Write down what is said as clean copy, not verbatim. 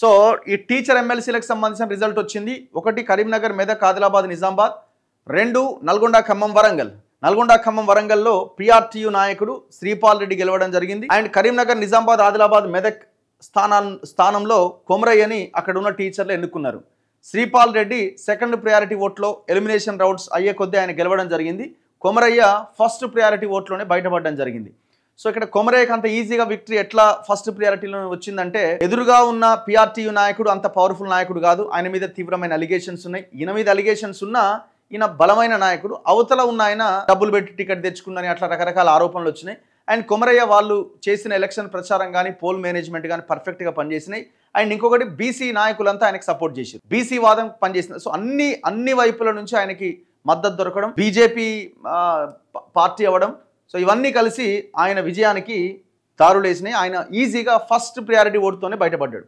So ఈ teacher ఎమ్మెల్సీలకు సంబంధించిన result వచ్చింది. 1 కరీంనగర్, మెదక్, ఆదిలాబాద్, నిజామాబాద్. 2 నల్గొండ, ఖమ్మం, వరంగల్. నల్గొండ, ఖమ్మం, వరంగల్లో పిఆర్టీయూ నాయకుడు శ్రీపాల్ రెడ్డి గెలవడం జరిగింది. అండ్ కరీంనగర్, నిజామాబాద్, ఆదిలాబాద్, మెదక్ స్థానంలో కొమరయ్యని అక్కడ ఉన్న టీచర్లు ఎన్నుకున్నారు. శ్రీపాల్ రెడ్డి సెకండ్ ప్రయారిటీ ఓట్లో ఎలిమినేషన్ రౌండ్స్ అయ్యే కొద్దీ ఆయన గెలవడం జరిగింది. కొమరయ్య ఫస్ట్ ప్రయారిటీ ఓట్లోనే బయటపడడం జరిగింది. సో ఇక్కడ కొమరయ్యకి అంత ఈజీగా విక్టరీ ఎట్లా ఫస్ట్ ప్రియారిటీలో వచ్చిందంటే, ఎదురుగా ఉన్న పిఆర్టీయూ నాయకుడు అంత పవర్ఫుల్ నాయకుడు కాదు. ఆయన మీద తీవ్రమైన అలిగేషన్స్ ఉన్నాయి. ఈయన మీద అలిగేషన్స్ ఉన్నా ఈయన బలమైన నాయకుడు. అవతల ఉన్న ఆయన డబ్బులు పెట్టి టికెట్ తెచ్చుకున్నని అట్లా రకరకాల ఆరోపణలు వచ్చినాయి. అండ్ కొమరయ్య వాళ్ళు చేసిన ఎలక్షన్ ప్రచారం కానీ పోల్ మేనేజ్మెంట్ కానీ పర్ఫెక్ట్గా పనిచేసినాయి. అండ్ ఇంకొకటి బీసీ నాయకులంతా ఆయనకు సపోర్ట్ చేశారు. బీసీ వాదం పనిచేసింది. సో అన్ని వైపుల నుంచి ఆయనకి మద్దతు దొరకడం, బీజేపీ పార్టీ అవ్వడం, సో ఇవన్నీ కలిసి ఆయన విజయానికి దారులేసినాయి. ఆయన ఈజీగా ఫస్ట్ ప్రయారిటీ ఓటుతోనే బయటపడ్డాడు.